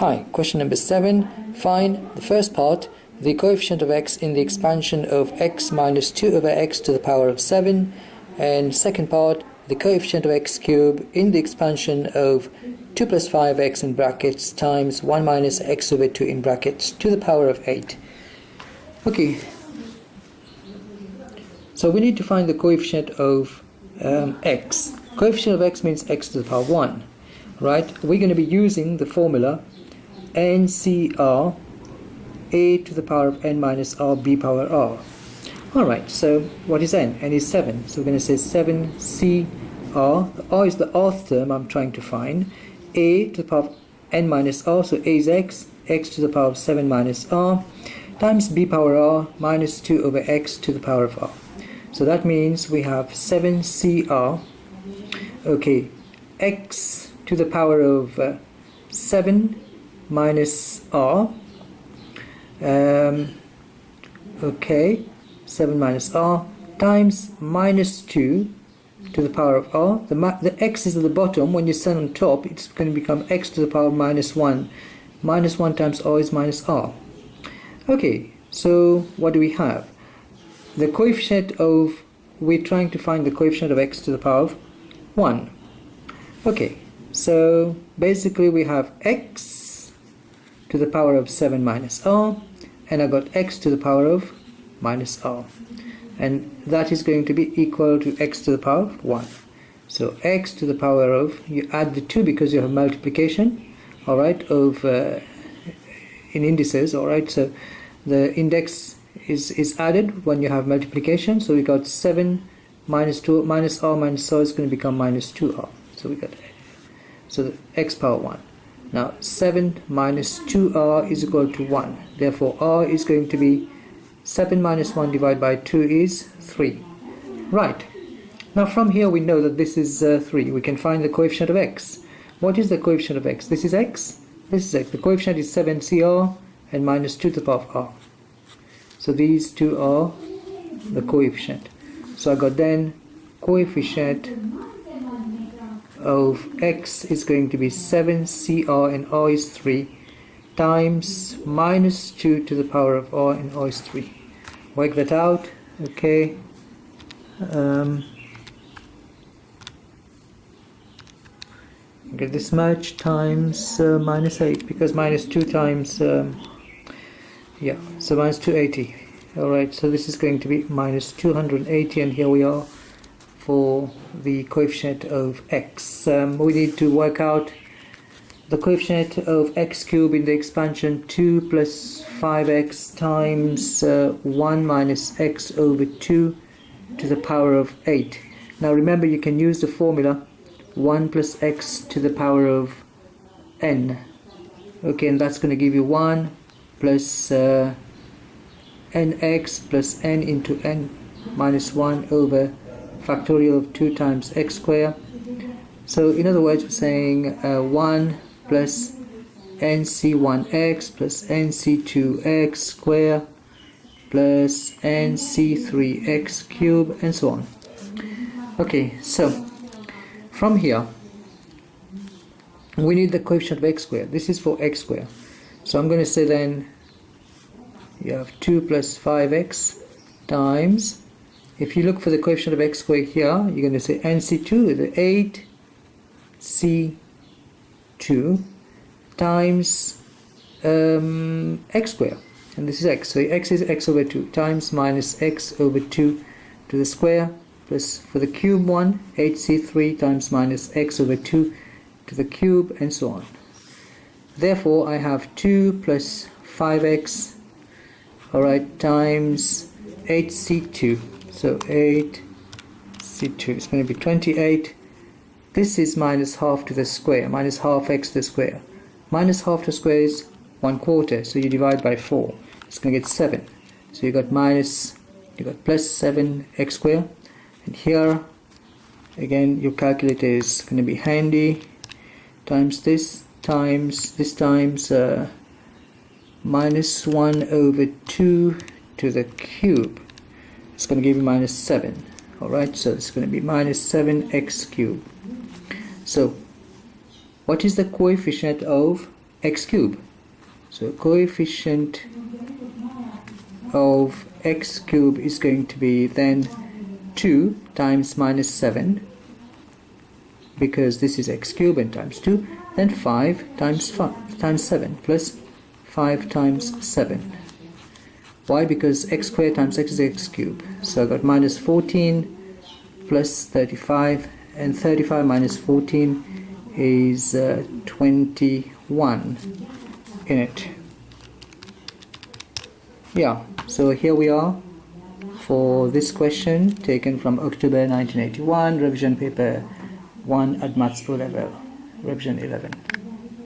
Hi, question number 7. Find the first part, the coefficient of x in the expansion of x minus 2 over x to the power of 7, and second part, the coefficient of x cubed in the expansion of 2 plus 5x in brackets times 1 minus x over 2 in brackets to the power of 8. Okay, so we need to find the coefficient of x. Coefficient of x means x to the power of 1, right? We're going to be using the formula NCR a to the power of n minus r b power r. Alright, so what is n? N is 7, so we're going to say 7CR. The r is the rth term I'm trying to find. A to the power of n minus r, so a is x, x to the power of 7 minus r, times b power r minus 2 over x to the power of r. So that means we have 7CR, okay, x to the power of 7 minus r, okay, 7 minus r, times minus 2 to the power of r. The x is at the bottom. When you stand on top, it's going to become x to the power of minus 1. Minus 1 times r is minus r. Okay, so what do we have? The coefficient of, we're trying to find the coefficient of x to the power of 1. Okay, so basically we have x to the power of 7 minus r, and I got x to the power of minus r, and that is going to be equal to x to the power of 1. So x to the power of, you add the 2 because you have multiplication, alright, of in indices, alright, so the index is added when you have multiplication, so we got 7 minus 2 minus r minus r is going to become minus 2r, so we got, so the x power 1. Now 7 minus 2r is equal to 1, therefore r is going to be 7 minus 1 divided by 2 is 3. Right, now from here we know that this is 3. We can find the coefficient of x. What is the coefficient of x? This is x, this is x. The coefficient is 7CR and minus 2 to the power of r. So these two are the coefficient. So I got then coefficient of x is going to be 7CR and r is 3 times minus 2 to the power of r and r is 3. Work that out, okay. Get this much times minus 8, because minus 2 times yeah, so minus 280. Alright, so this is going to be minus 280, and here we are for the coefficient of x. We need to work out the coefficient of x cubed in the expansion 2 plus 5x times 1 minus x over 2 to the power of 8. Now remember, you can use the formula 1 plus x to the power of n. Okay, and that's going to give you 1 plus nx plus n into n minus 1 over factorial of 2 times x square. So in other words, we're saying 1 plus nc1x plus nc2x square plus nc3x cube and so on. Okay, so from here we need the coefficient of x squared. This is for x squared. So I'm going to say then you have 2 plus 5x times, if you look for the coefficient of x squared here, you're going to say nc2 is 8c2 times x squared, and this is x, so x is x over 2 times minus x over 2 to the square plus for the cube one 8c3 times minus x over 2 to the cube and so on. Therefore I have 2 plus 5x, alright, times 8c2, so 8c2 is going to be 28. This is minus half to the square, minus half x to the square. Minus half to the square is 1/4, so you divide by 4, it's going to get 7. So you got plus 7x squared, and here again your calculator is going to be handy, times this times minus 1 over 2 to the cube. It's going to give you minus 7. Alright, so it's going to be minus 7x cubed. So what is the coefficient of x cube. So coefficient of x cube is going to be then 2 times minus 7, because this is x cube and times 2, then 5 times 7 plus 5 times 7. Why? Because x squared times x is x cube. So I got minus 14 plus 35, and 35 minus 14 is 21 in it. Yeah, so here we are for this question taken from October 1981, revision paper 1 at Maths Pro level, revision 11.